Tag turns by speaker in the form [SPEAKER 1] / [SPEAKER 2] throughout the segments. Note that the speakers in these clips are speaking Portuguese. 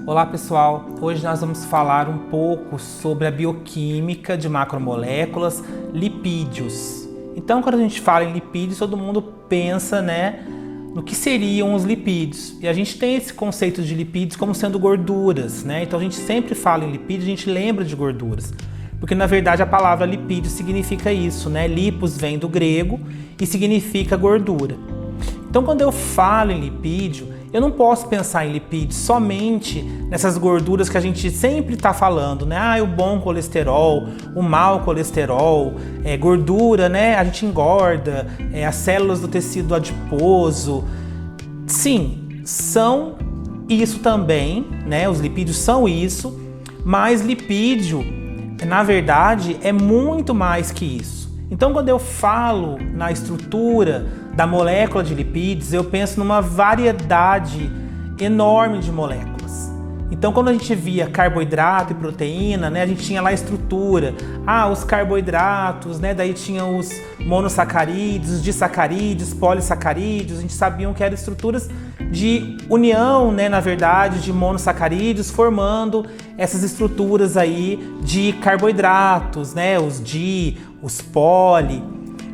[SPEAKER 1] Olá pessoal, hoje nós vamos falar um pouco sobre a bioquímica de macromoléculas, lipídios. Então, quando a gente fala em lipídios, todo mundo pensa, no que seriam os lipídios. E a gente tem esse conceito de lipídios como sendo gorduras, Então a gente sempre fala em lipídios, a gente lembra de gorduras. Porque na verdade a palavra lipídio significa isso, Lipos vem do grego e significa gordura. Então, quando eu falo em lipídio, eu não posso pensar em lipídio somente nessas gorduras que a gente sempre está falando, o bom colesterol, o mau colesterol, gordura, a gente engorda, as células do tecido adiposo. Sim, são isso também, Os lipídios são isso, mas lipídio, na verdade, é muito mais que isso. Então, quando eu falo na estrutura da molécula de lipídios, eu penso numa variedade enorme de moléculas. Então, quando a gente via carboidrato e proteína, a gente tinha lá a estrutura. Os carboidratos, daí tinha os monossacarídeos, os disacarídeos, polissacarídeos. A gente sabia que eram estruturas de união, na verdade, de monossacarídeos, formando essas estruturas aí de carboidratos, os di, os poli.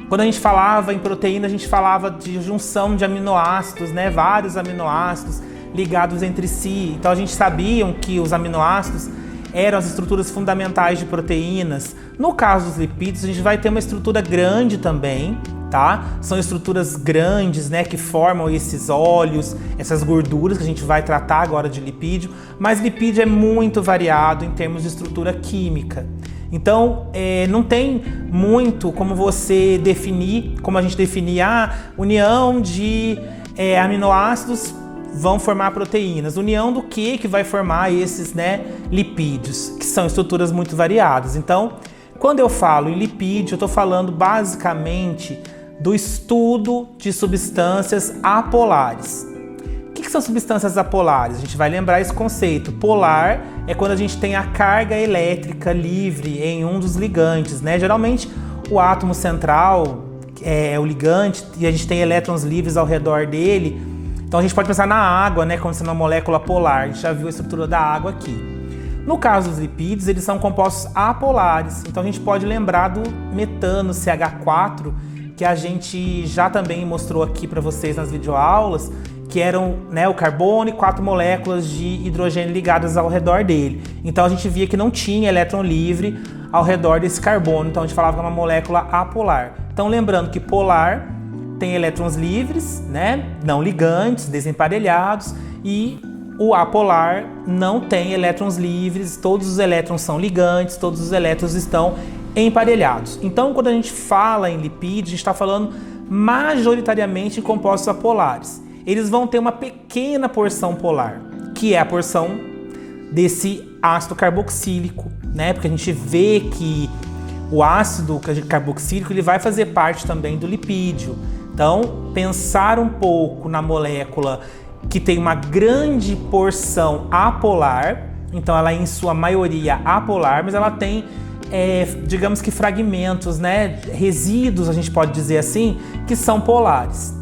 [SPEAKER 1] Quando a gente falava em proteína, a gente falava de junção de aminoácidos, vários aminoácidos ligados entre si. Então a gente sabia que os aminoácidos eram as estruturas fundamentais de proteínas. No caso dos lipídios, a gente vai ter uma estrutura grande também, São estruturas grandes, que formam esses óleos, essas gorduras que a gente vai tratar agora de lipídio, mas lipídio é muito variado em termos de estrutura química. Então, não tem muito como você definir, como a gente definia a união de aminoácidos vão formar proteínas. União do que vai formar esses lipídios, que são estruturas muito variadas. Então, quando eu falo em lipídio, eu estou falando basicamente do estudo de substâncias apolares. O que são substâncias apolares? A gente vai lembrar esse conceito. Polar é quando a gente tem a carga elétrica livre em um dos ligantes, Geralmente o átomo central é o ligante e a gente tem elétrons livres ao redor dele. Então a gente pode pensar na água, como sendo uma molécula polar. A gente já viu a estrutura da água aqui. No caso dos lipídios, eles são compostos apolares. Então a gente pode lembrar do metano CH4, que a gente já também mostrou aqui para vocês nas videoaulas, que eram o carbono e 4 moléculas de hidrogênio ligadas ao redor dele. Então a gente via que não tinha elétron livre ao redor desse carbono, então a gente falava que é uma molécula apolar. Então lembrando que polar tem elétrons livres, não ligantes, desemparelhados, e o apolar não tem elétrons livres, todos os elétrons são ligantes, todos os elétrons estão emparelhados. Então, quando a gente fala em lipídios, a gente está falando majoritariamente em compostos apolares. Eles vão ter uma pequena porção polar, que é a porção desse ácido carboxílico, Porque a gente vê que o ácido carboxílico ele vai fazer parte também do lipídio. Então, pensar um pouco na molécula que tem uma grande porção apolar, então ela é em sua maioria apolar, mas ela tem, digamos que fragmentos, resíduos, a gente pode dizer assim, que são polares.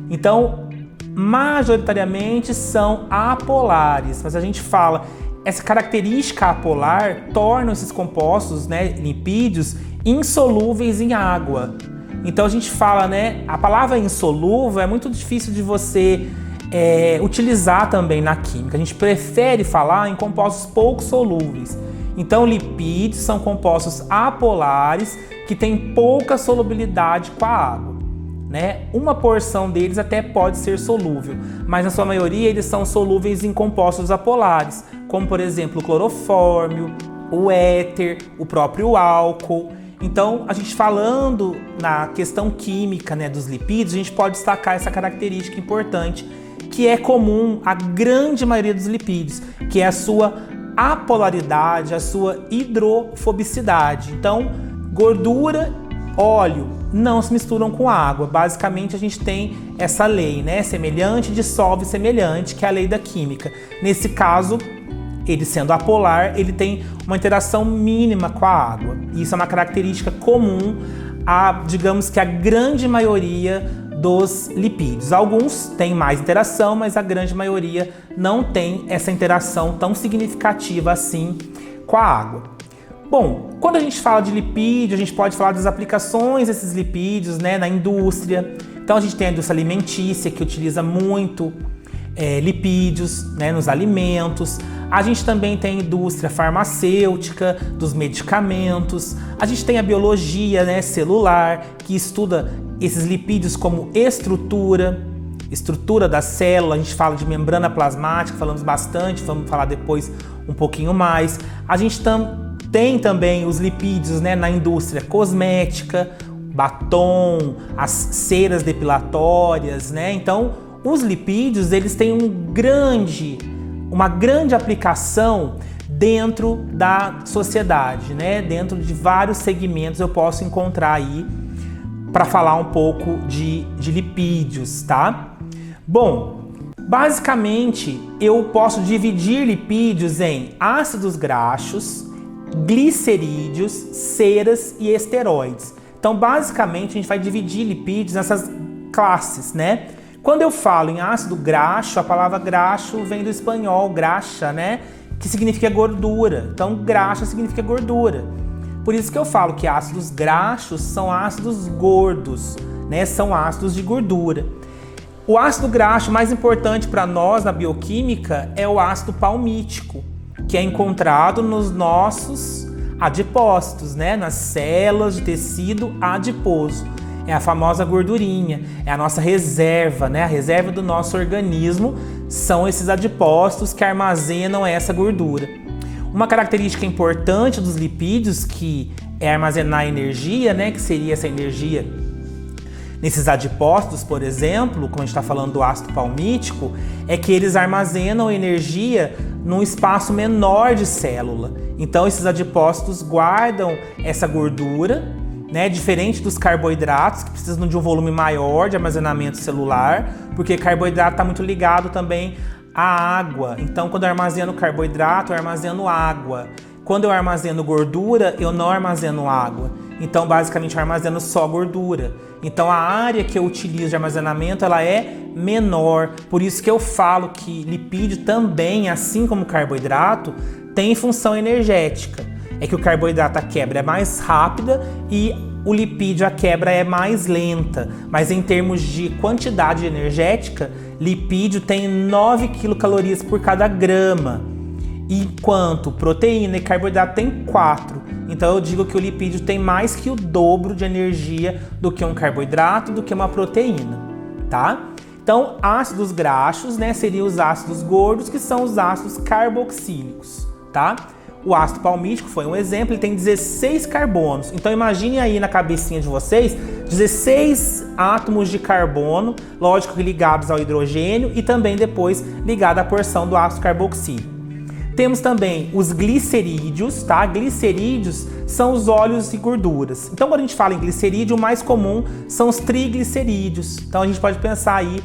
[SPEAKER 1] Então, majoritariamente são apolares, mas a gente fala, essa característica apolar torna esses compostos, lipídios, insolúveis em água. Então a gente fala, a palavra insolúvel é muito difícil de você utilizar também na química. A gente prefere falar em compostos pouco solúveis. Então lipídios são compostos apolares que têm pouca solubilidade com a água. Uma porção deles até pode ser solúvel, mas na sua maioria eles são solúveis em compostos apolares, como por exemplo o clorofórmio, o éter, o próprio álcool. Então, a gente falando na questão química dos lipídios, a gente pode destacar essa característica importante, que é comum à grande maioria dos lipídios, que é a sua apolaridade, a sua hidrofobicidade. Então, gordura, óleo não se misturam com água. Basicamente, a gente tem essa lei, Semelhante dissolve semelhante, que é a lei da química. Nesse caso, ele sendo apolar, ele tem uma interação mínima com a água. Isso é uma característica comum a, digamos que a grande maioria dos lipídios. Alguns têm mais interação, mas a grande maioria não tem essa interação tão significativa assim com a água. Bom, quando a gente fala de lipídio, a gente pode falar das aplicações desses lipídios, né, na indústria. Então a gente tem a indústria alimentícia, que utiliza muito lipídios, né, nos alimentos. A gente também tem a indústria farmacêutica, dos medicamentos. A gente tem a biologia, né, celular, que estuda esses lipídios como estrutura da célula. A gente fala de membrana plasmática, falamos bastante, vamos falar depois um pouquinho mais. A gente tem também os lipídios, né, na indústria cosmética, batom, as ceras depilatórias, né? Então, os lipídios, eles têm uma grande aplicação dentro da sociedade, né? Dentro de vários segmentos eu posso encontrar aí para falar um pouco de lipídios, tá? Bom, basicamente eu posso dividir lipídios em ácidos graxos, glicerídeos, ceras e esteroides. Então, basicamente, a gente vai dividir lipídios nessas classes, né? Quando eu falo em ácido graxo, a palavra graxo vem do espanhol, graxa, né? Que significa gordura. Então, graxa significa gordura. Por isso que eu falo que ácidos graxos são ácidos gordos, né? São ácidos de gordura. O ácido graxo mais importante para nós na bioquímica é o ácido palmítico, que é encontrado nos nossos adipócitos, né? Nas células de tecido adiposo. É a famosa gordurinha, é a nossa reserva, né? A reserva do nosso organismo são esses adipócitos que armazenam essa gordura. Uma característica importante dos lipídios, que é armazenar energia, né? Que seria essa energia nesses adipócitos, por exemplo, como a gente está falando do ácido palmítico, é que eles armazenam energia num espaço menor de célula. Então, esses adipócitos guardam essa gordura, né, diferente dos carboidratos, que precisam de um volume maior de armazenamento celular, porque carboidrato está muito ligado também à água. Então, quando eu armazeno carboidrato, eu armazeno água. Quando eu armazeno gordura, eu não armazeno água. Então, basicamente, eu armazeno só gordura. Então, a área que eu utilizo de armazenamento, ela é menor. Por isso que eu falo que lipídio também, assim como carboidrato, tem função energética. É que o carboidrato, a quebra é mais rápida e o lipídio, a quebra é mais lenta. Mas em termos de quantidade energética, lipídio tem 9 quilocalorias por cada grama, enquanto proteína e carboidrato tem 4. Então eu digo que o lipídio tem mais que o dobro de energia do que um carboidrato, do que uma proteína, tá? Então, ácidos graxos, né, seriam os ácidos gordos, que são os ácidos carboxílicos, tá? O ácido palmítico foi um exemplo, ele tem 16 carbonos. Então imagine aí na cabecinha de vocês 16 átomos de carbono, lógico que ligados ao hidrogênio e também depois ligado à porção do ácido carboxílico. Temos também os glicerídeos, tá? Glicerídeos são os óleos e gorduras. Então quando a gente fala em glicerídeo, o mais comum são os triglicerídeos. Então a gente pode pensar aí,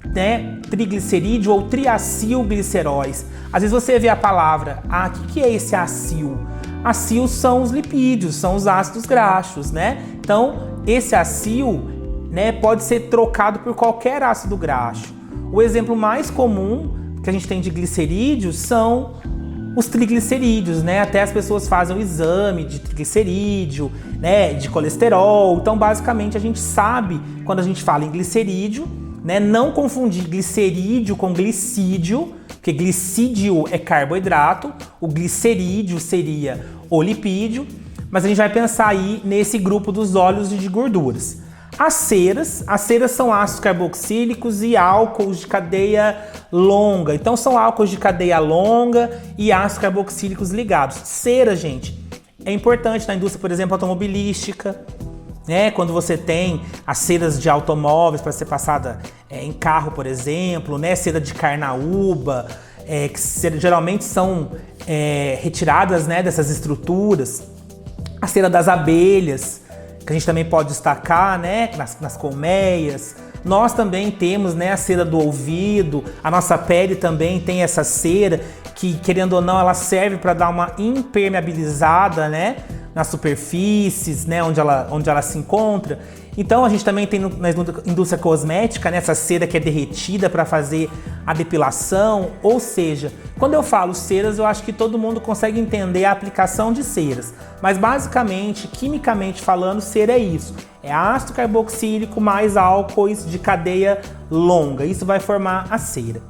[SPEAKER 1] né, triglicerídeo ou triacilgliceróis. Às vezes você vê a palavra, o que é esse acil? Acil são os lipídios, são os ácidos graxos, né? Então, esse acil, né, pode ser trocado por qualquer ácido graxo. O exemplo mais comum que a gente tem de glicerídeos são os triglicerídeos, né? Até as pessoas fazem o exame de triglicerídeo, né, de colesterol. Então, basicamente, a gente sabe, quando a gente fala em glicerídeo, né, não confundir glicerídeo com glicídio, porque glicídio é carboidrato, o glicerídeo seria o lipídio, mas a gente vai pensar aí nesse grupo dos óleos e de gorduras. As ceras são ácidos carboxílicos e álcools de cadeia longa. Então são álcools de cadeia longa e ácidos carboxílicos ligados. Cera, gente, é importante na indústria, por exemplo, automobilística, né? Quando você tem as ceras de automóveis para ser passada em carro, por exemplo, né? Cera de carnaúba, que geralmente são retiradas, né, dessas estruturas. A cera das abelhas, que a gente também pode destacar, né, nas colmeias. Nós também temos, né, a cera do ouvido, a nossa pele também tem essa cera que, querendo ou não, ela serve para dar uma impermeabilizada, né, nas superfícies, né, onde ela se encontra. Então a gente também tem na indústria cosmética, né, essa cera que é derretida para fazer a depilação. Ou seja, quando eu falo ceras, eu acho que todo mundo consegue entender a aplicação de ceras. Mas basicamente, quimicamente falando, cera é isso. É ácido carboxílico mais álcoois de cadeia longa. Isso vai formar a cera.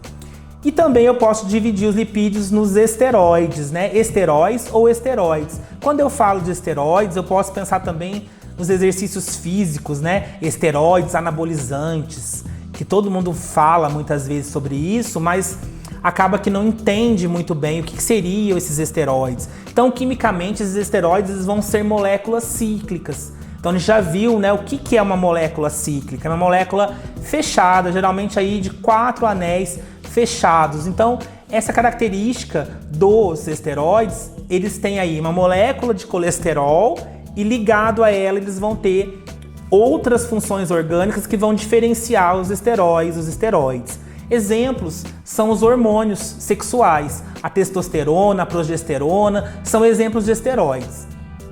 [SPEAKER 1] E também eu posso dividir os lipídios nos esteroides, né? Esteróis ou esteroides. Quando eu falo de esteroides, eu posso pensar também nos exercícios físicos, né? Esteroides anabolizantes, que todo mundo fala muitas vezes sobre isso, mas acaba que não entende muito bem o que seriam esses esteroides. Então, quimicamente, esses esteroides vão ser moléculas cíclicas. Então, a gente já viu, né, o que é uma molécula cíclica. É uma molécula fechada, geralmente aí de 4 anéis fechados. Então, essa característica dos esteroides, eles têm aí uma molécula de colesterol e ligado a ela eles vão ter outras funções orgânicas que vão diferenciar os esteroides. Exemplos são os hormônios sexuais. A testosterona, a progesterona são exemplos de esteroides.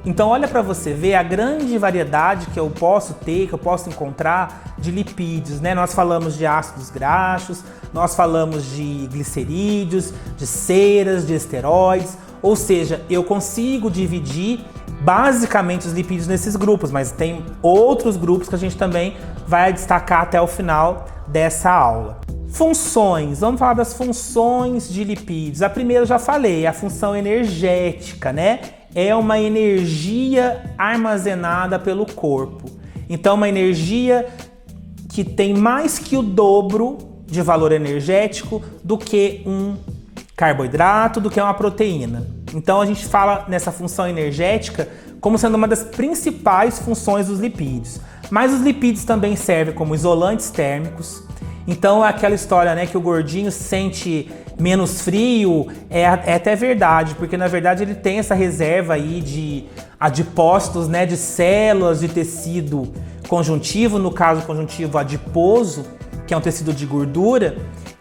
[SPEAKER 1] Então olha para você ver a grande variedade que eu posso ter, que eu posso encontrar de lipídios, né? Nós falamos de ácidos graxos, nós falamos de glicerídeos, de ceras, de esteroides, ou seja, eu consigo dividir basicamente os lipídios nesses grupos, mas tem outros grupos que a gente também vai destacar até o final dessa aula. Funções, vamos falar das funções de lipídios. A primeira eu já falei, a função energética, né? É uma energia armazenada pelo corpo. Então, uma energia que tem mais que o dobro de valor energético do que um carboidrato, do que uma proteína. Então a gente fala nessa função energética como sendo uma das principais funções dos lipídios. Mas os lipídios também servem como isolantes térmicos. Então é aquela história, né, que o gordinho sente menos frio, é até verdade, porque na verdade ele tem essa reserva aí de adipócitos, né, de células de tecido conjuntivo, no caso conjuntivo adiposo, que é um tecido de gordura,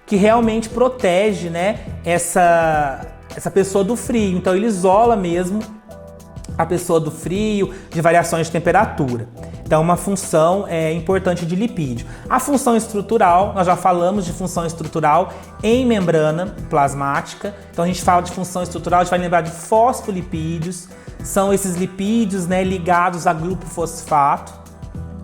[SPEAKER 1] que realmente protege, né, essa pessoa do frio. Então ele isola mesmo a pessoa do frio, de variações de temperatura. Então uma função importante de lipídio. A função estrutural, nós já falamos de função estrutural em membrana plasmática. Então a gente fala de função estrutural, a gente vai lembrar de fosfolipídios. São esses lipídios, né, ligados a grupo fosfato,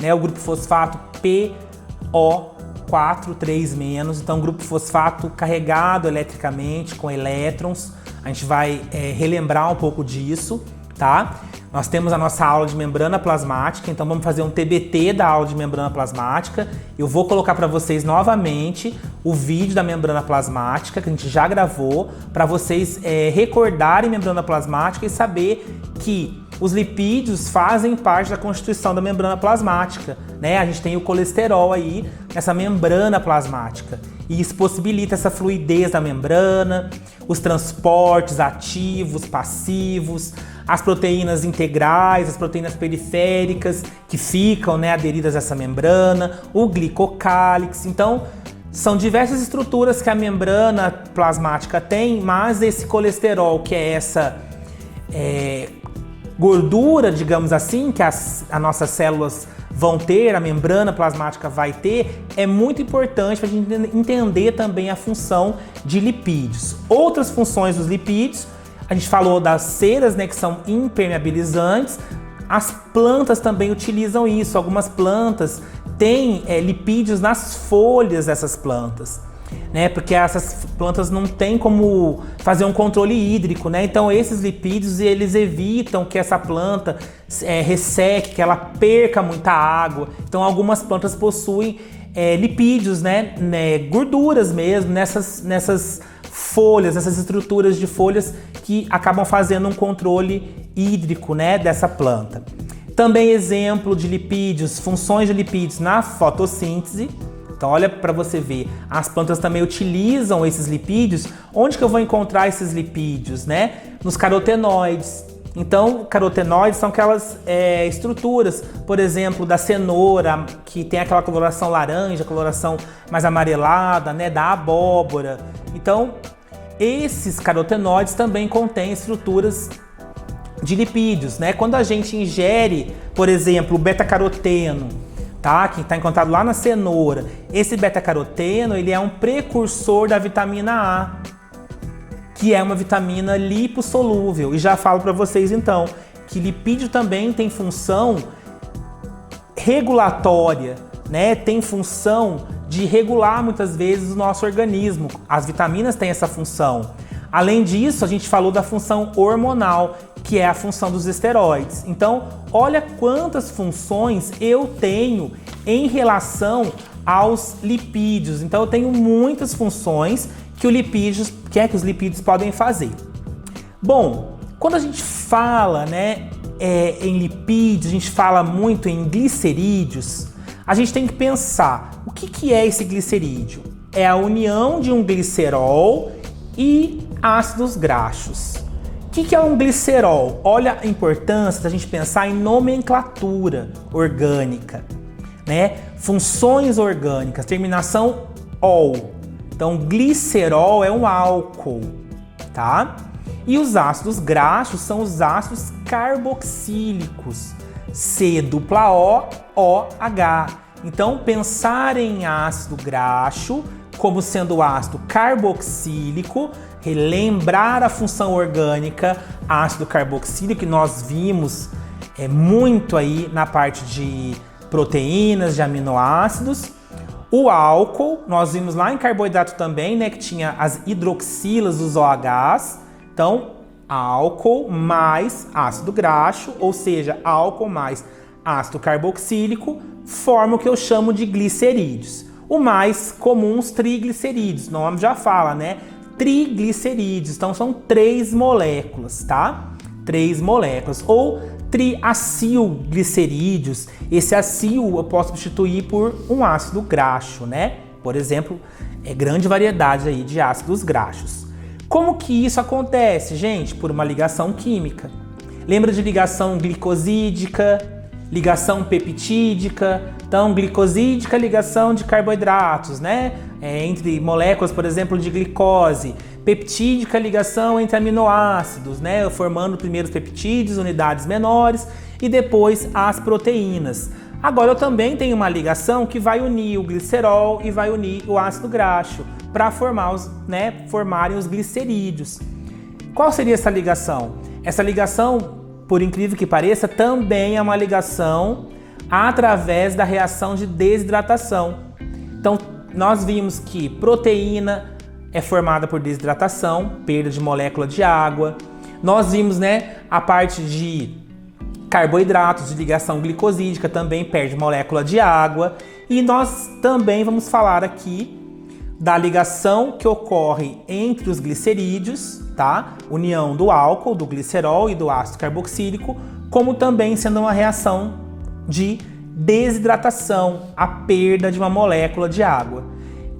[SPEAKER 1] né, o grupo fosfato PO4, 3-, então grupo fosfato carregado eletricamente com elétrons. A gente vai relembrar um pouco disso, tá? Nós temos a nossa aula de membrana plasmática, então vamos fazer um TBT da aula de membrana plasmática. Eu vou colocar para vocês novamente o vídeo da membrana plasmática que a gente já gravou, para vocês recordarem membrana plasmática e saber que os lipídios fazem parte da constituição da membrana plasmática, né? A gente tem o colesterol aí nessa membrana plasmática e isso possibilita essa fluidez da membrana, os transportes ativos, passivos, as proteínas integrais, as proteínas periféricas que ficam, né, aderidas a essa membrana, o glicocálix. Então, são diversas estruturas que a membrana plasmática tem, mas esse colesterol, que é essa gordura, digamos assim, que as nossas células vão ter, a membrana plasmática vai ter, é muito importante para a gente entender também a função de lipídios. Outras funções dos lipídios, a gente falou das ceras, né, que são impermeabilizantes. As plantas também utilizam isso. Algumas plantas têm lipídios nas folhas dessas plantas, né? Porque essas plantas não têm como fazer um controle hídrico, né? Então esses lipídios eles evitam que essa planta resseque, que ela perca muita água. Então algumas plantas possuem lipídios, né? Gorduras mesmo nessas folhas, essas estruturas de folhas que acabam fazendo um controle hídrico, né, dessa planta. Também exemplo de lipídios, funções de lipídios na fotossíntese. Então olha para você ver, as plantas também utilizam esses lipídios. Onde que eu vou encontrar esses lipídios, né? Nos carotenoides. Então, carotenoides são aquelas estruturas, por exemplo, da cenoura, que tem aquela coloração laranja, coloração mais amarelada, né, da abóbora. Então, esses carotenoides também contêm estruturas de lipídios, né? Quando a gente ingere, por exemplo, o beta-caroteno tá? Que está encontrado lá na cenoura. Esse beta-caroteno, ele é um precursor da vitamina A, que é uma vitamina lipossolúvel. E já falo para vocês então que lipídio também tem função regulatória, né? Tem função de regular muitas vezes o nosso organismo. As vitaminas têm essa função. Além disso, a gente falou da função hormonal, que é a função dos esteroides. Então, olha quantas funções eu tenho em relação aos lipídios. Então, eu tenho muitas funções que os lipídios podem fazer. Bom, quando a gente fala, né, em lipídios, a gente fala muito em glicerídeos, a gente tem que pensar, o que é esse glicerídeo? É a união de um glicerol e ácidos graxos. O que é um glicerol? Olha a importância da gente pensar em nomenclatura orgânica, né? Funções orgânicas, terminação -ol. Então, glicerol é um álcool, tá? E os ácidos graxos são os ácidos carboxílicos, C-O-OH. Então, pensar em ácido graxo como sendo ácido carboxílico, relembrar a função orgânica ácido carboxílico, que nós vimos muito aí na parte de proteínas, de aminoácidos. O álcool, nós vimos lá em carboidrato também, né, que tinha as hidroxilas dos OHs. Então, álcool mais ácido graxo, ou seja, álcool mais ácido carboxílico, forma o que eu chamo de glicerídeos. O mais comum, os triglicerídeos, o nome já fala, né? Triglicerídeos, então são 3 moléculas, tá? 3 moléculas, ou triacilglicerídeos. Esse acil eu posso substituir por um ácido graxo, né? Por exemplo, grande variedade aí de ácidos graxos. Como que isso acontece, gente? Por uma ligação química. Lembra de ligação glicosídica, ligação peptídica? Então, glicosídica, ligação de carboidratos, né? Entre moléculas, por exemplo, de glicose. Peptídica, ligação entre aminoácidos, né? Formando primeiro os peptídeos, unidades menores, e depois as proteínas. Agora, eu também tenho uma ligação que vai unir o glicerol e vai unir o ácido graxo para formarem os glicerídeos. Qual seria essa ligação? Essa ligação, por incrível que pareça, também é uma ligação através da reação de desidratação. Então, nós vimos que proteína é formada por desidratação, perda de molécula de água. Nós vimos, né, a parte de carboidratos, de ligação glicosídica, também perde molécula de água. E nós também vamos falar aqui da ligação que ocorre entre os glicerídeos, tá? União do álcool, do glicerol e do ácido carboxílico, como também sendo uma reação de desidratação, a perda de uma molécula de água.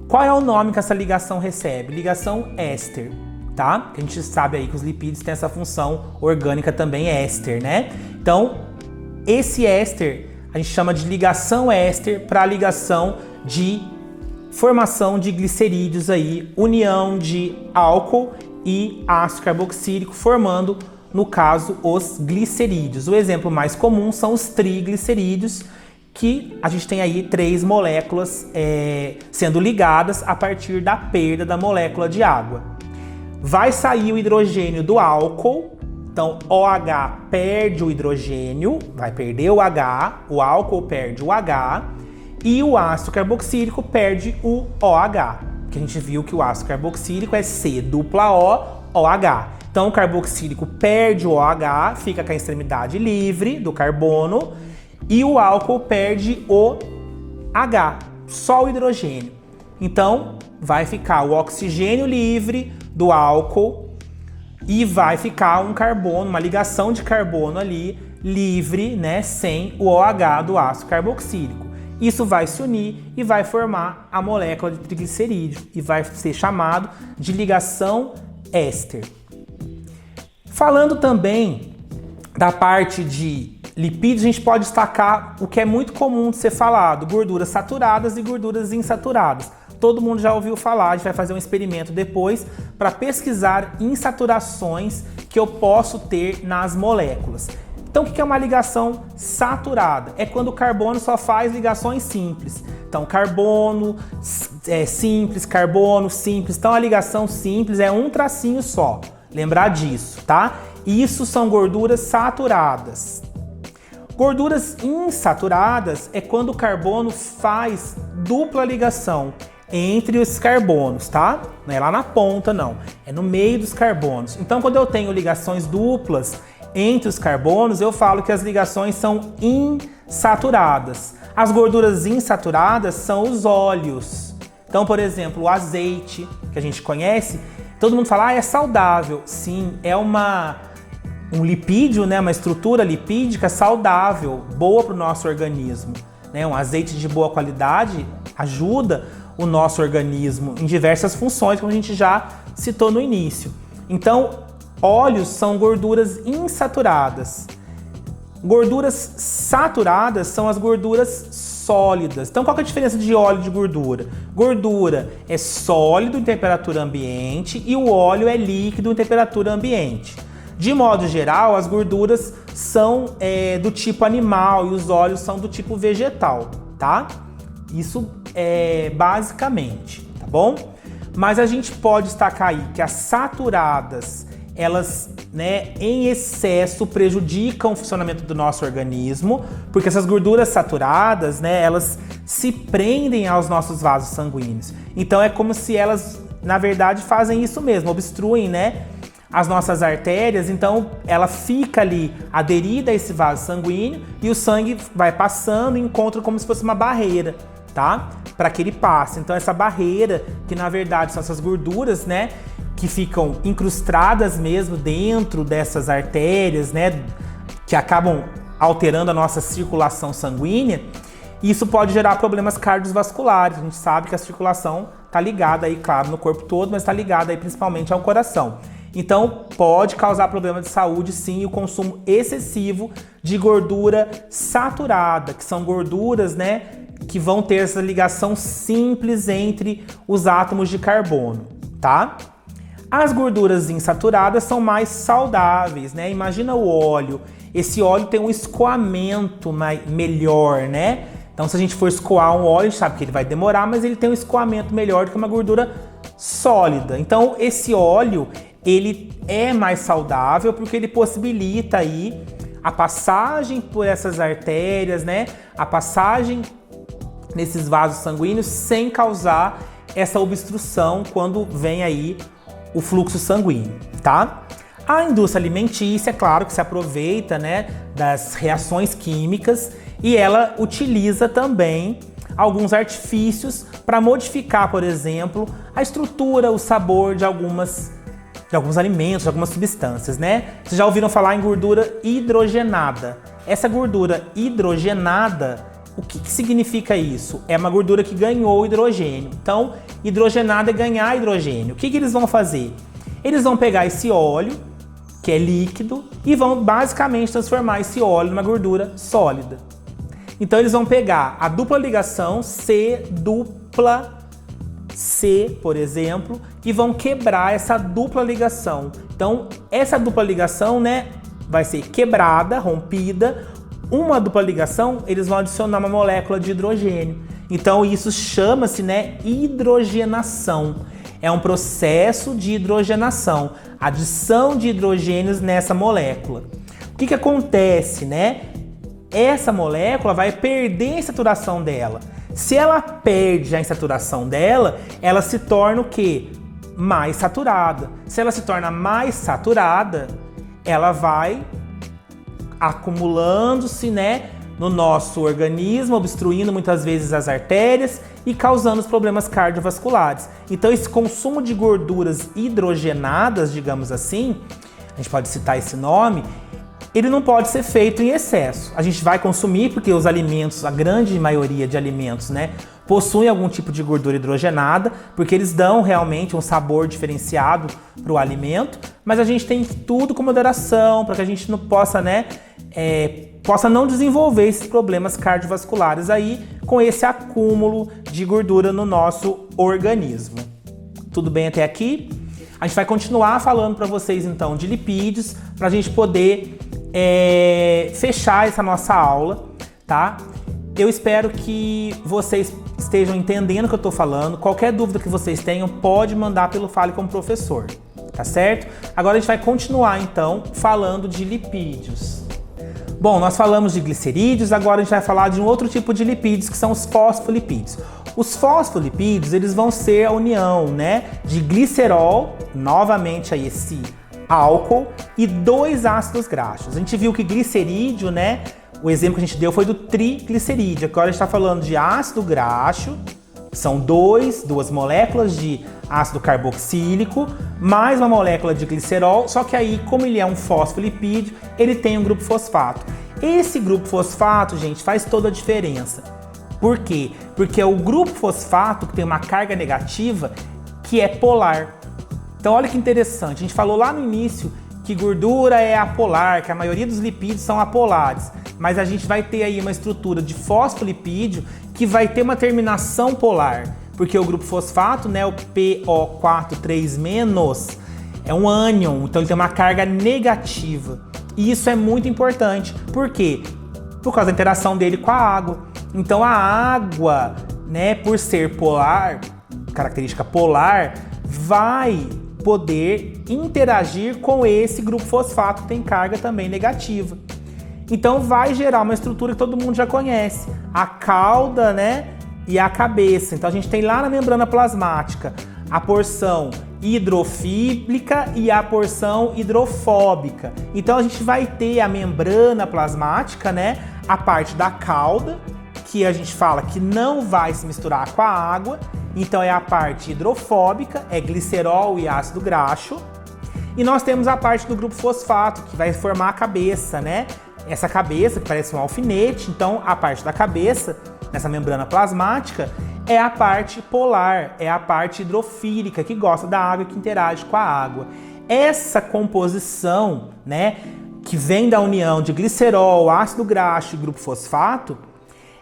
[SPEAKER 1] Qual é o nome que essa ligação recebe? Ligação éster, tá? A gente sabe aí que os lipídios têm essa função orgânica também, éster, né? Então, esse éster a gente chama de ligação éster para a ligação de formação de glicerídeos aí, união de álcool e ácido carboxílico, formando, no caso, os glicerídeos. O exemplo mais comum são os triglicerídeos, que a gente tem aí 3 moléculas sendo ligadas a partir da perda da molécula de água. Vai sair o hidrogênio do álcool, então OH perde o hidrogênio, vai perder o H, o álcool perde o H, e o ácido carboxílico perde o OH, que a gente viu que o ácido carboxílico é C-O-OH. Então o carboxílico perde o OH, fica com a extremidade livre do carbono, e o álcool perde o H, só o hidrogênio. Então vai ficar o oxigênio livre do álcool e vai ficar um carbono, uma ligação de carbono ali livre, né, sem o OH do ácido carboxílico. Isso vai se unir e vai formar a molécula de triglicerídeo e vai ser chamado de ligação éster. Falando também da parte de lipídios, a gente pode destacar o que é muito comum de ser falado, gorduras saturadas e gorduras insaturadas. Todo mundo já ouviu falar, a gente vai fazer um experimento depois para pesquisar insaturações que eu posso ter nas moléculas. Então o que é uma ligação saturada? É quando o carbono só faz ligações simples. Então carbono simples, carbono simples. Então a ligação simples é um tracinho só. Lembrar disso, tá? Isso são gorduras saturadas. Gorduras insaturadas é quando o carbono faz dupla ligação entre os carbonos, tá? Não é lá na ponta, não. É no meio dos carbonos. Então, quando eu tenho ligações duplas entre os carbonos, eu falo que as ligações são insaturadas. As gorduras insaturadas são os óleos. Então, por exemplo, o azeite, que a gente conhece, todo mundo fala, é saudável. Sim, é um lipídio, né? Uma estrutura lipídica saudável, boa para o nosso organismo. Né? Um azeite de boa qualidade ajuda o nosso organismo em diversas funções, como a gente já citou no início. Então, óleos são gorduras insaturadas. Gorduras saturadas são as gorduras sólidas. Então, qual que é a diferença de óleo e de gordura? Gordura é sólido em temperatura ambiente e o óleo é líquido em temperatura ambiente. De modo geral, as gorduras são do tipo animal e os óleos são do tipo vegetal, tá? Isso basicamente, tá bom? Mas a gente pode destacar aí que as saturadas, elas, né, em excesso prejudicam o funcionamento do nosso organismo, porque essas gorduras saturadas, né, elas se prendem aos nossos vasos sanguíneos. Então é como se elas, na verdade, fazem isso mesmo, obstruem, né, as nossas artérias, então ela fica ali aderida a esse vaso sanguíneo e o sangue vai passando e encontra como se fosse uma barreira, tá? Para que ele passe. Então essa barreira, que na verdade são essas gorduras, né, que ficam incrustadas mesmo dentro dessas artérias, né, que acabam alterando a nossa circulação sanguínea, isso pode gerar problemas cardiovasculares. A gente sabe que a circulação está ligada aí, claro, no corpo todo, mas está ligada aí principalmente ao coração. Então, pode causar problema de saúde, sim, o consumo excessivo de gordura saturada, que são gorduras, né, que vão ter essa ligação simples entre os átomos de carbono, tá? As gorduras insaturadas são mais saudáveis, né? Imagina o óleo. Esse óleo tem um escoamento melhor, né? Então, se a gente for escoar um óleo, a gente sabe que ele vai demorar, mas ele tem um escoamento melhor do que uma gordura sólida. Então, esse óleo, ele é mais saudável porque ele possibilita aí a passagem por essas artérias, né? A passagem nesses vasos sanguíneos sem causar essa obstrução quando vem aí o fluxo sanguíneo, tá? A indústria alimentícia, claro que se aproveita, né, das reações químicas e ela utiliza também alguns artifícios para modificar, por exemplo, a estrutura, o sabor de alguns alimentos, de algumas substâncias, né? Vocês já ouviram falar em gordura hidrogenada? Essa gordura hidrogenada, o que significa isso? É uma gordura que ganhou hidrogênio. Então, hidrogenada é ganhar hidrogênio. O que eles vão fazer? Eles vão pegar esse óleo, que é líquido, e vão basicamente transformar esse óleo numa gordura sólida. Então, eles vão pegar a dupla ligação C dupla C, por exemplo, e vão quebrar essa dupla ligação. Então, essa dupla ligação, né, vai ser quebrada, rompida. Uma dupla ligação, eles vão adicionar uma molécula de hidrogênio. Então, isso chama-se, né, hidrogenação. É um processo de hidrogenação, adição de hidrogênios nessa molécula. O que acontece, né? Essa molécula vai perder a insaturação dela. Se ela perde a insaturação dela, ela se torna o quê? Mais saturada. Se ela se torna mais saturada, ela vai acumulando-se, né, no nosso organismo, obstruindo muitas vezes as artérias e causando os problemas cardiovasculares. Então, esse consumo de gorduras hidrogenadas, digamos assim, a gente pode citar esse nome, ele não pode ser feito em excesso. A gente vai consumir porque os alimentos, a grande maioria de alimentos, né, possuem algum tipo de gordura hidrogenada, porque eles dão realmente um sabor diferenciado para o alimento, mas a gente tem tudo com moderação, para que a gente não possa, né, possa não desenvolver esses problemas cardiovasculares aí com esse acúmulo de gordura no nosso organismo. Tudo bem até aqui? A gente vai continuar falando para vocês então de lipídios, para a gente poder fechar essa nossa aula, tá? Eu espero que vocês estejam entendendo o que eu estou falando. Qualquer dúvida que vocês tenham, pode mandar pelo Fale com o Professor, tá certo? Agora a gente vai continuar, então, falando de lipídios. Bom, nós falamos de glicerídeos, agora a gente vai falar de um outro tipo de lipídios, que são os fosfolipídios. Os fosfolipídios, eles vão ser a união, né, de glicerol, novamente aí esse álcool, e 2 ácidos graxos. A gente viu que glicerídeo, né, o exemplo que a gente deu foi do triglicerídeo. Agora a gente está falando de ácido graxo, são duas moléculas de ácido carboxílico, mais uma molécula de glicerol, só que aí, como ele é um fosfolipídio, ele tem um grupo fosfato. Esse grupo fosfato, gente, faz toda a diferença. Por quê? Porque é o grupo fosfato que tem uma carga negativa que é polar. Então olha que interessante, a gente falou lá no início que gordura é apolar, que a maioria dos lipídios são apolares, mas a gente vai ter aí uma estrutura de fosfolipídio que vai ter uma terminação polar, porque o grupo fosfato, né, o PO4,3-, é um ânion, então ele tem uma carga negativa. E isso é muito importante. Por quê? Por causa da interação dele com a água. Então a água, né, por ser polar, característica polar, vai poder interagir com esse grupo fosfato que tem carga também negativa. Então vai gerar uma estrutura que todo mundo já conhece, a cauda, né, e a cabeça. Então a gente tem lá na membrana plasmática a porção hidrofílica e a porção hidrofóbica. Então a gente vai ter a membrana plasmática, né, a parte da cauda, que a gente fala que não vai se misturar com a água, então é a parte hidrofóbica, é glicerol e ácido graxo. E nós temos a parte do grupo fosfato, que vai formar a cabeça, né? Essa cabeça que parece um alfinete, então a parte da cabeça, nessa membrana plasmática, é a parte polar, é a parte hidrofílica, que gosta da água e que interage com a água. Essa composição, né, que vem da união de glicerol, ácido graxo e grupo fosfato,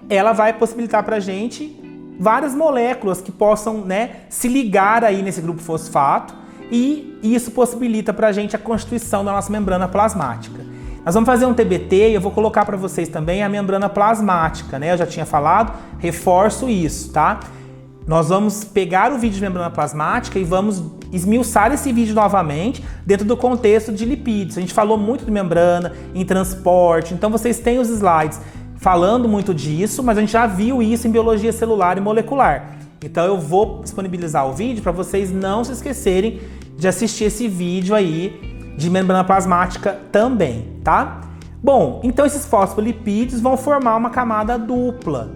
[SPEAKER 1] ela vai possibilitar para a gente várias moléculas que possam, né, se ligar aí nesse grupo fosfato, e isso possibilita para a gente a constituição da nossa membrana plasmática. Nós vamos fazer um TBT e eu vou colocar para vocês também a membrana plasmática, né? Eu já tinha falado, reforço isso, tá? Nós vamos pegar o vídeo de membrana plasmática e vamos esmiuçar esse vídeo novamente dentro do contexto de lipídios. A gente falou muito de membrana, em transporte, então vocês têm os slides falando muito disso, mas a gente já viu isso em biologia celular e molecular. Então eu vou disponibilizar o vídeo para vocês não se esquecerem de assistir esse vídeo aí de membrana plasmática também, tá? Bom, então esses fosfolipídios vão formar uma camada dupla,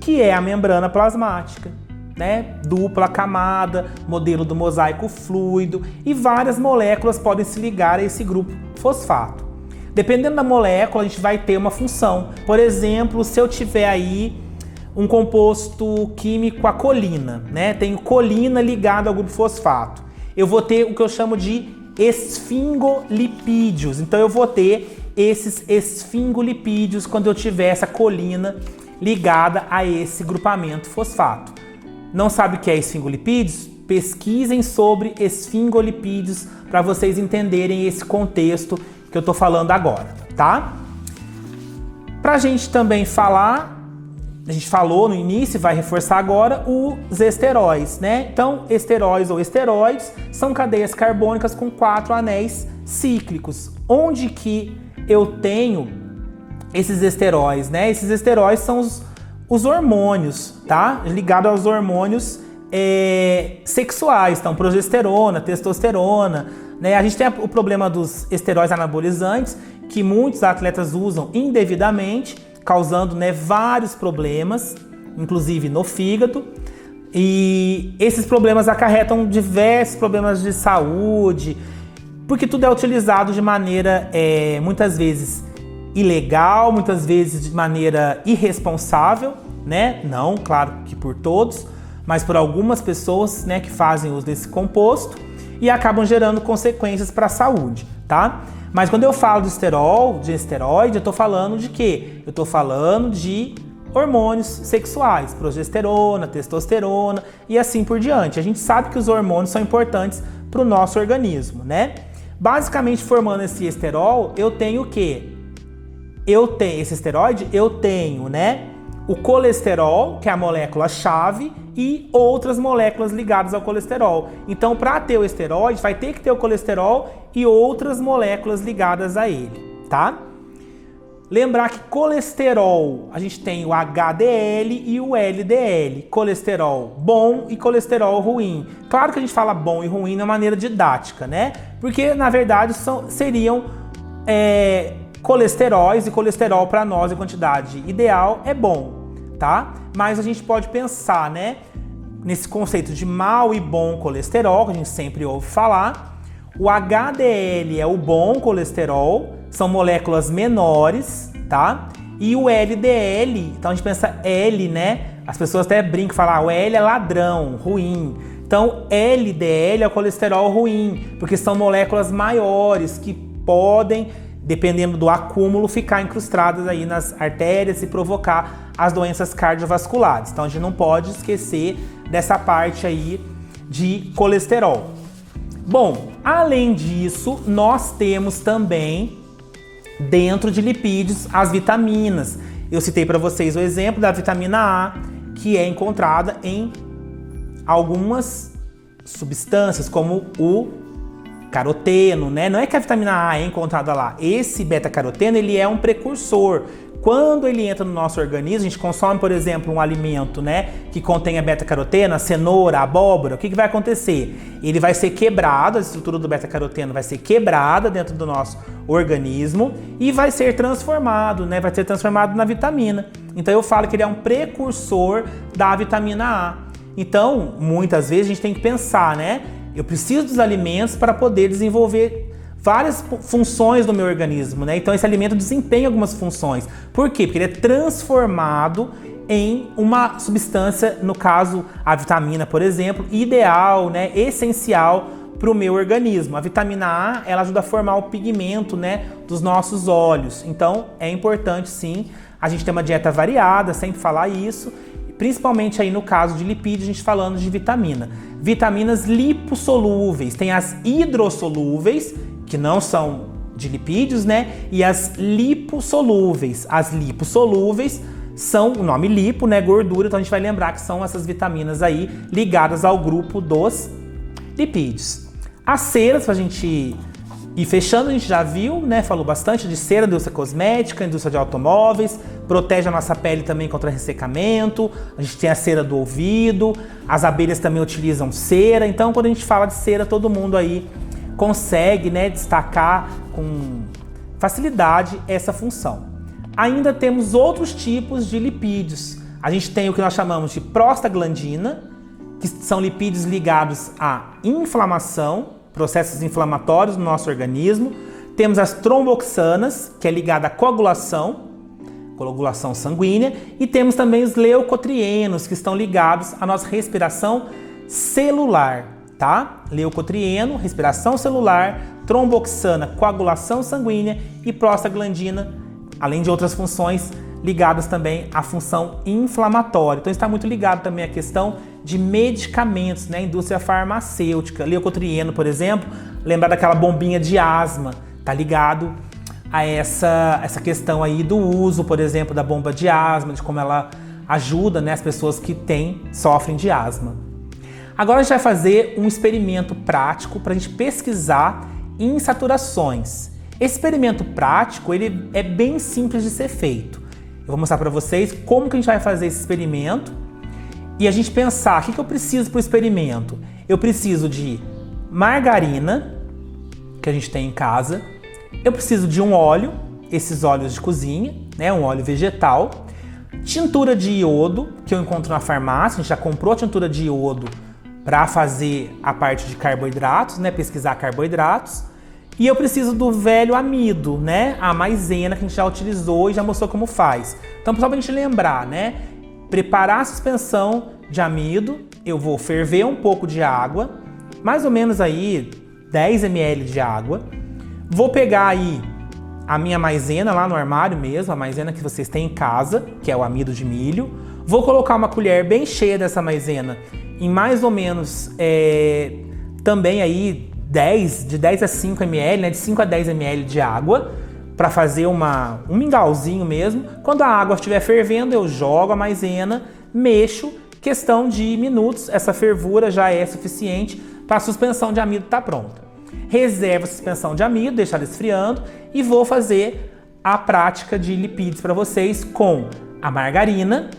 [SPEAKER 1] que é a membrana plasmática, né? Dupla camada, modelo do mosaico fluido, e várias moléculas podem se ligar a esse grupo fosfato. Dependendo da molécula, a gente vai ter uma função. Por exemplo, se eu tiver aí um composto químico, a colina, né? Tenho colina ligada ao grupo fosfato. Eu vou ter o que eu chamo de esfingolipídios. Então eu vou ter esses esfingolipídios quando eu tiver essa colina ligada a esse grupamento fosfato. Não sabe o que é esfingolipídios? Pesquisem sobre esfingolipídios para vocês entenderem esse contexto que eu tô falando agora, tá? Pra gente também falar, a gente falou no início e vai reforçar agora, os esteróis, né? Então, esteróis ou esteroides são cadeias carbônicas com 4 anéis cíclicos. Onde que eu tenho esses esteróis, né? Esses esteróis são os hormônios, tá? Ligado aos hormônios sexuais, então progesterona, testosterona, né? A gente tem o problema dos esteróis anabolizantes, que muitos atletas usam indevidamente, causando, né, vários problemas, inclusive no fígado. E esses problemas acarretam diversos problemas de saúde, porque tudo é utilizado de maneira, muitas vezes, ilegal, muitas vezes de maneira irresponsável, né? Não, claro que por todos, mas por algumas pessoas, né, que fazem uso desse composto e acabam gerando consequências para a saúde, tá? Mas quando eu falo de esteroide, eu tô falando de quê? Eu tô falando de hormônios sexuais, progesterona, testosterona e assim por diante. A gente sabe que os hormônios são importantes para o nosso organismo, né? Basicamente, formando esse esterol, eu tenho o quê? esse esteroide, eu tenho, né, o colesterol, que é a molécula-chave, e outras moléculas ligadas ao colesterol. Então, para ter o esteroide, vai ter que ter o colesterol e outras moléculas ligadas a ele, tá? Lembrar que colesterol, a gente tem o HDL e o LDL, colesterol bom e colesterol ruim. Claro que a gente fala bom e ruim de uma maneira didática, né? Porque, na verdade, seriam colesteróis, e colesterol para nós, a quantidade ideal é bom, tá? Mas a gente pode pensar, né, nesse conceito de mau e bom colesterol, que a gente sempre ouve falar. O HDL é o bom colesterol, são moléculas menores, tá? E o LDL, então a gente pensa L, né? As pessoas até brincam e falam, o L é ladrão, ruim. Então, LDL é o colesterol ruim, porque são moléculas maiores que podem, dependendo do acúmulo, ficar incrustadas aí nas artérias e provocar as doenças cardiovasculares. Então, a gente não pode esquecer dessa parte aí de colesterol. Bom, além disso, nós temos também, dentro de lipídios, as vitaminas. Eu citei para vocês o exemplo da vitamina A, que é encontrada em algumas substâncias, como o caroteno, né? Não é que a vitamina A é encontrada lá. Esse beta-caroteno, ele é um precursor. Quando ele entra no nosso organismo, a gente consome, por exemplo, um alimento, né, que contém a beta-caroteno, a cenoura, a abóbora, o que vai acontecer? Ele vai ser quebrado, a estrutura do beta-caroteno vai ser quebrada dentro do nosso organismo e vai ser transformado, né, vai ser transformado na vitamina. Então eu falo que ele é um precursor da vitamina A. Então, muitas vezes a gente tem que pensar, né, eu preciso dos alimentos para poder desenvolver várias funções do meu organismo, né? Então esse alimento desempenha algumas funções. Por quê? Porque ele é transformado em uma substância, no caso a vitamina, por exemplo, ideal, né? Essencial para o meu organismo. A vitamina A, ela ajuda a formar o pigmento, né, dos nossos olhos. Então é importante sim a gente ter uma dieta variada, sempre falar isso. Principalmente aí no caso de lipídios, a gente falando de vitamina. Vitaminas lipossolúveis, tem as hidrossolúveis, que não são de lipídios, né? E as lipossolúveis. As lipossolúveis são, o nome lipo, né? Gordura, então a gente vai lembrar que são essas vitaminas aí ligadas ao grupo dos lipídios. As ceras, pra gente ir fechando, a gente já viu, né? Falou bastante de cera, indústria cosmética, indústria de automóveis, protege a nossa pele também contra ressecamento, a gente tem a cera do ouvido, as abelhas também utilizam cera, então quando a gente fala de cera, todo mundo aí consegue, né, destacar com facilidade essa função. Ainda temos outros tipos de lipídios. A gente tem o que nós chamamos de prostaglandina, que são lipídios ligados à inflamação, processos inflamatórios no nosso organismo. Temos as tromboxanas, que é ligada à coagulação sanguínea. E temos também os leucotrienos, que estão ligados à nossa respiração celular. Tá? Leucotrieno, respiração celular, tromboxana, coagulação sanguínea e prostaglandina, além de outras funções ligadas também à função inflamatória. Então está muito ligado também à questão de medicamentos, né? Indústria farmacêutica. Leucotrieno, por exemplo, lembrar daquela bombinha de asma, tá ligado a essa questão aí do uso, por exemplo, da bomba de asma, de como ela ajuda, né, as pessoas que sofrem de asma. Agora a gente vai fazer um experimento prático para a gente pesquisar insaturações. Esse experimento prático, ele é bem simples de ser feito. Eu vou mostrar para vocês como que a gente vai fazer esse experimento e a gente pensar, o que eu preciso para o experimento? Eu preciso de margarina, que a gente tem em casa. Eu preciso de um óleo, esses óleos de cozinha, né, um óleo vegetal. Tintura de iodo, que eu encontro na farmácia, a gente já comprou a tintura de iodo para fazer a parte de carboidratos, né, pesquisar carboidratos. E eu preciso do velho amido, né, a maisena que a gente já utilizou e já mostrou como faz. Então, só para a gente lembrar, né, preparar a suspensão de amido, eu vou ferver um pouco de água, mais ou menos aí 10 ml de água. Vou pegar aí a minha maisena lá no armário mesmo, a maisena que vocês têm em casa, que é o amido de milho. Vou colocar uma colher bem cheia dessa maisena em mais ou menos também aí de 10 a 5 ml, né, de 5 a 10 ml de água. para fazer um mingauzinho mesmo. Quando a água estiver fervendo, eu jogo a maisena, mexo, questão de minutos, essa fervura já é suficiente para a suspensão de amido estar pronta. Reservo a suspensão de amido, deixar ela esfriando e vou fazer a prática de lipídios para vocês com a margarina.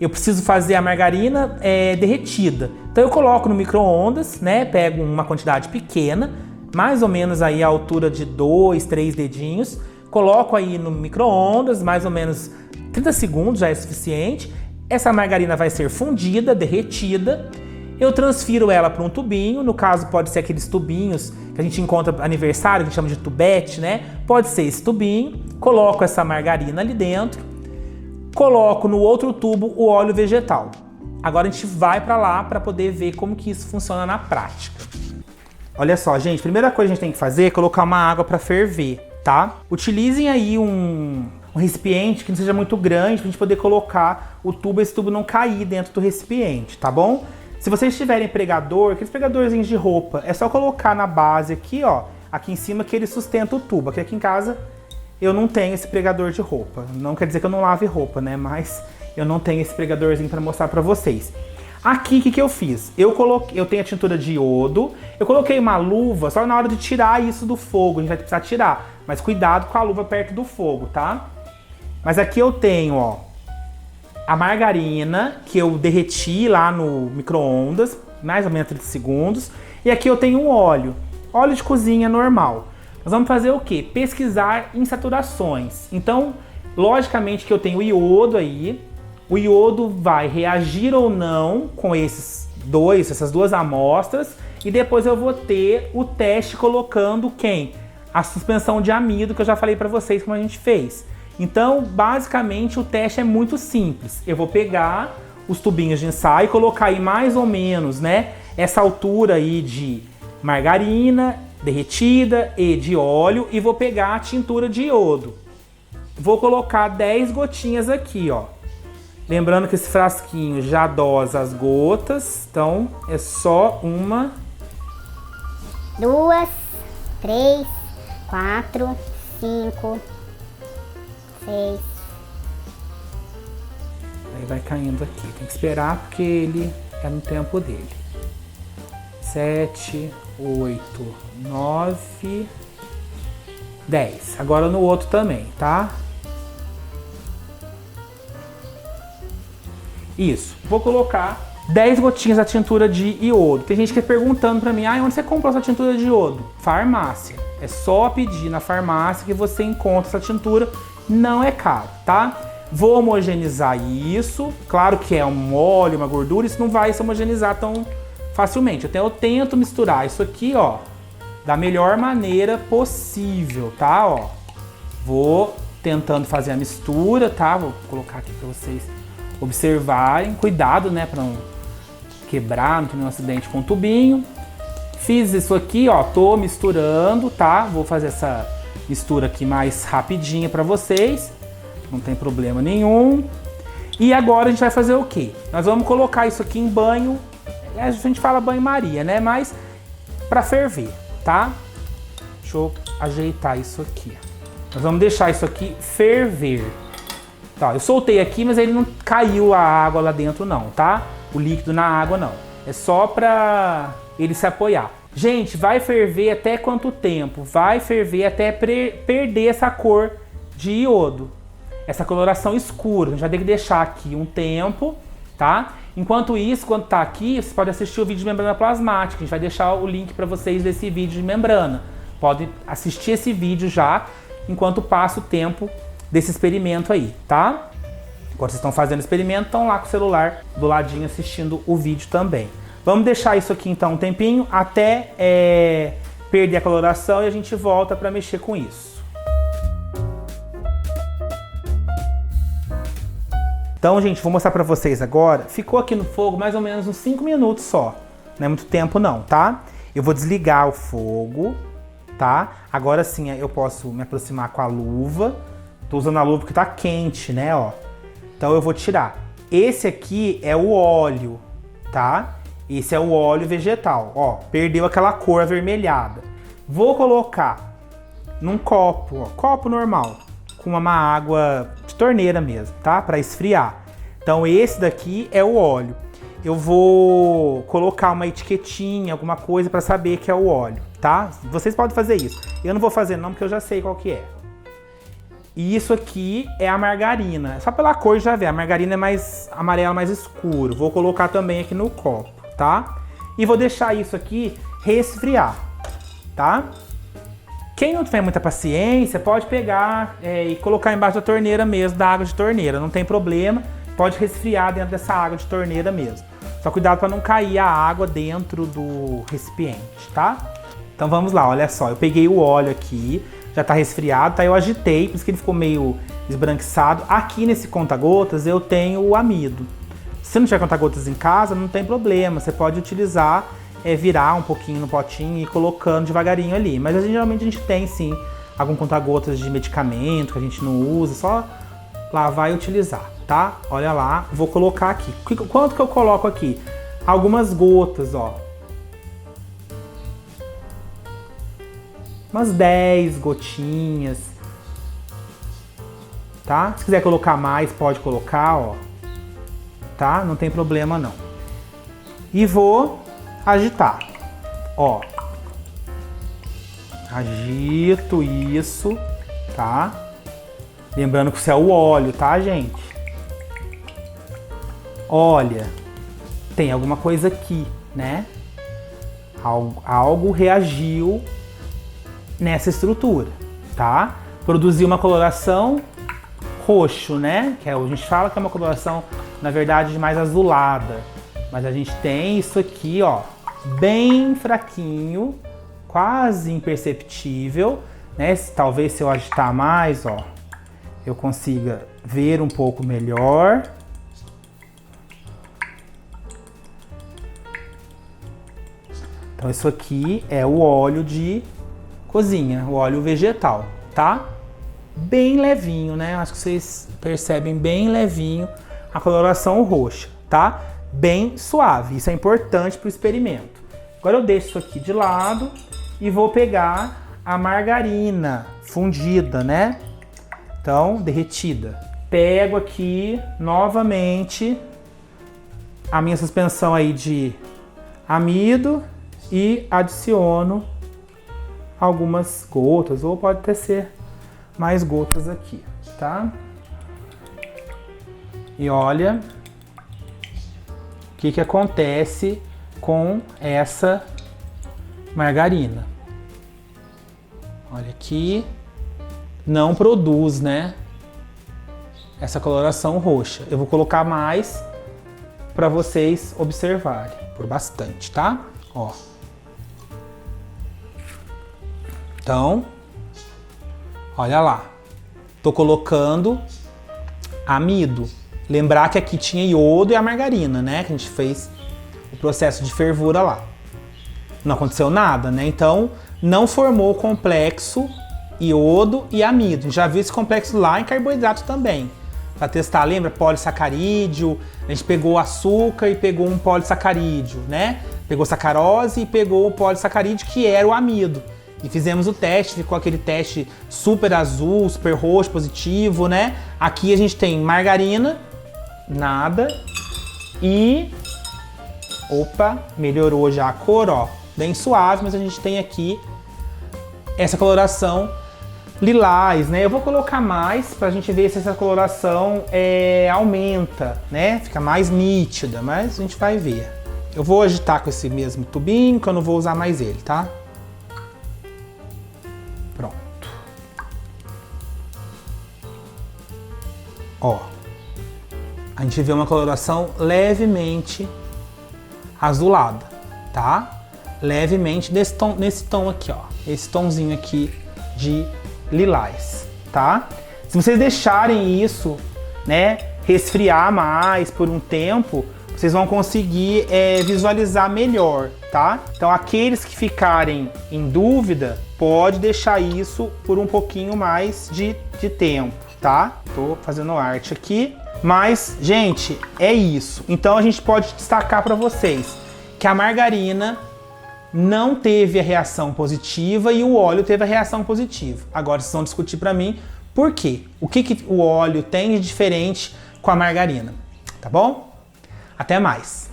[SPEAKER 1] Eu preciso fazer a margarina derretida. Então eu coloco no micro-ondas, né? Pego uma quantidade pequena, mais ou menos aí a altura de 2, 3 dedinhos. Coloco aí no micro-ondas, mais ou menos 30 segundos já é suficiente. Essa margarina vai ser fundida, derretida. Eu transfiro ela para um tubinho, no caso pode ser aqueles tubinhos que a gente encontra no aniversário, que a gente chama de tubete, né? Pode ser esse tubinho. Coloco essa margarina ali dentro. Coloco no outro tubo o óleo vegetal. Agora a gente vai para lá para poder ver como que isso funciona na prática. Olha só, gente, a primeira coisa que a gente tem que fazer é colocar uma água para ferver, tá? Utilizem aí um recipiente que não seja muito grande pra gente poder colocar o tubo, esse tubo não cair dentro do recipiente, tá bom? Se vocês tiverem pregador, aqueles pregadorzinhos de roupa, é só colocar na base aqui, ó, aqui em cima que ele sustenta o tubo. Aqui em casa eu não tenho esse pregador de roupa. Não quer dizer que eu não lave roupa, né? Mas eu não tenho esse pregadorzinho para mostrar para vocês. Aqui, o que eu fiz? Eu tenho a tintura de iodo, eu coloquei uma luva só na hora de tirar isso do fogo. A gente vai precisar tirar, mas cuidado com a luva perto do fogo, tá? Mas aqui eu tenho, ó, a margarina que eu derreti lá no micro-ondas, mais ou menos 30 segundos. E aqui eu tenho um óleo de cozinha normal. Nós vamos fazer o quê? Pesquisar insaturações. Então, logicamente que eu tenho iodo aí. O iodo vai reagir ou não com essas duas amostras. E depois eu vou ter o teste colocando quem? A suspensão de amido que eu já falei para vocês como a gente fez. Então, basicamente, o teste é muito simples. Eu vou pegar os tubinhos de ensaio e colocar aí mais ou menos, né, essa altura aí de margarina derretida e de óleo e vou pegar a tintura de iodo. Vou colocar 10 gotinhas aqui, ó. Lembrando que esse frasquinho já dosa as gotas, então é só 1,
[SPEAKER 2] 2, 3, 4, 5, 6.
[SPEAKER 1] Aí vai caindo aqui. Tem que esperar porque ele é no tempo dele. 7, 8, 9, 10. Agora no outro também, tá? Isso. Vou colocar 10 gotinhas da tintura de iodo. Tem gente que perguntando pra mim, onde você comprou essa tintura de iodo? Farmácia. É só pedir na farmácia que você encontra essa tintura. Não é caro, tá? Vou homogeneizar isso. Claro que é um óleo, uma gordura, isso não vai se homogeneizar tão facilmente. Então eu tento misturar isso aqui, ó, da melhor maneira possível, tá? Ó, vou tentando fazer a mistura, tá? Vou colocar aqui pra vocês observarem. Cuidado, né, pra não quebrar, não ter nenhum acidente com o tubinho. Fiz isso aqui, ó, tô misturando, tá? Vou fazer essa mistura aqui mais rapidinha pra vocês. Não tem problema nenhum. E agora a gente vai fazer o quê? Nós vamos colocar isso aqui em banho. A gente fala banho-maria, né? Mas pra ferver, tá? Deixa eu ajeitar isso aqui. Nós vamos deixar isso aqui ferver. Tá, eu soltei aqui, mas ele não caiu a água lá dentro não, tá? O líquido na água não. É só pra ele se apoiar. Gente, vai ferver até quanto tempo? Vai ferver até perder essa cor de iodo. Essa coloração escura. A gente vai ter que deixar aqui um tempo, tá? Enquanto isso, quando tá aqui, vocês podem assistir o vídeo de membrana plasmática. A gente vai deixar o link para vocês desse vídeo de membrana. Podem assistir esse vídeo já, enquanto passa o tempo desse experimento aí, tá? Enquanto vocês estão fazendo o experimento, estão lá com o celular do ladinho assistindo o vídeo também. Vamos deixar isso aqui então um tempinho até perder a coloração e a gente volta para mexer com isso. Então, gente, vou mostrar para vocês agora. Ficou aqui no fogo mais ou menos uns 5 minutos só. Não é muito tempo não, tá? Eu vou desligar o fogo, tá? Agora sim eu posso me aproximar com a luva. Tô usando a luva porque tá quente, né, ó. Então eu vou tirar. Esse aqui é o óleo, tá? Esse é o óleo vegetal, ó. Perdeu aquela cor avermelhada. Vou colocar num copo, ó, copo normal, com uma água de torneira mesmo, tá? Para esfriar. Então esse daqui é o óleo. Eu vou colocar uma etiquetinha, alguma coisa para saber que é o óleo, tá? Vocês podem fazer isso. Eu não vou fazer não, porque eu já sei qual que é. E isso aqui é a margarina. Só pela cor já vê, a margarina é mais amarela, mais escuro. Vou colocar também aqui no copo, tá? E vou deixar isso aqui resfriar, tá? Quem não tiver muita paciência, pode pegar e colocar embaixo da torneira mesmo, da água de torneira. Não tem problema, pode resfriar dentro dessa água de torneira mesmo. Só cuidado para não cair a água dentro do recipiente, tá? Então vamos lá, olha só. Eu peguei o óleo aqui, já tá resfriado, tá? Eu agitei, por isso que ele ficou meio esbranquiçado. Aqui nesse conta-gotas eu tenho o amido. Se não tiver conta-gotas em casa, não tem problema. Você pode utilizar, virar um pouquinho no potinho e ir colocando devagarinho ali. Mas geralmente a gente tem sim algum conta-gotas de medicamento que a gente não usa, só lavar e utilizar, tá? Olha lá, vou colocar aqui. Quanto que eu coloco aqui? Algumas gotas, ó. Umas 10 gotinhas, tá? Se quiser colocar mais, pode colocar, ó. Tá? Não tem problema não. E vou agitar, ó. Agito isso, tá? Lembrando que isso é o óleo, tá, gente? Olha, tem alguma coisa aqui, né? Algo reagiu nessa estrutura, tá? Produziu uma coloração roxo, né? Que a gente fala que é uma coloração, na verdade, mais azulada. Mas a gente tem isso aqui, ó, bem fraquinho, quase imperceptível, né? Talvez se eu agitar mais, ó, eu consiga ver um pouco melhor. Então isso aqui é o óleo de cozinha, o óleo vegetal, tá? Bem levinho, né? Acho que vocês percebem bem levinho a coloração roxa, tá? Bem suave, isso é importante para o experimento. Agora eu deixo isso aqui de lado e vou pegar a margarina fundida, né? Então, derretida. Pego aqui novamente a minha suspensão aí de amido e adiciono algumas gotas, ou pode até ser mais gotas aqui, tá? E olha o que acontece com essa margarina. Olha aqui, não produz, né? Essa coloração roxa. Eu vou colocar mais para vocês observarem, por bastante, tá? Ó. Então, olha lá, tô colocando amido. Lembrar que aqui tinha iodo e a margarina, né? Que a gente fez o processo de fervura lá. Não aconteceu nada, né? Então, não formou o complexo iodo e amido. A gente já viu esse complexo lá em carboidrato também. Para testar, lembra? Polissacarídeo. A gente pegou açúcar e pegou um polissacarídeo, né? Pegou sacarose e pegou o polissacarídeo, que era o amido. E fizemos o teste, ficou aquele teste super azul, super roxo, positivo, né? Aqui a gente tem margarina, nada. E... opa, melhorou já a cor, ó. Bem suave, mas a gente tem aqui essa coloração lilás, né? Eu vou colocar mais pra gente ver se essa coloração aumenta, né? Fica mais nítida, mas a gente vai ver. Eu vou agitar com esse mesmo tubinho, que eu não vou usar mais ele, tá? Pronto. Ó. A gente vê uma coloração levemente azulada, tá? Levemente nesse tom aqui, ó. Esse tomzinho aqui de lilás, tá? Se vocês deixarem isso, né, resfriar mais por um tempo, vocês vão conseguir visualizar melhor, tá? Então aqueles que ficarem em dúvida, pode deixar isso por um pouquinho mais de tempo, tá? Tô fazendo arte aqui, mas, gente, é isso. Então a gente pode destacar para vocês que a margarina não teve a reação positiva e o óleo teve a reação positiva. Agora vocês vão discutir para mim por quê. O que o óleo tem de diferente com a margarina, tá bom? Até mais!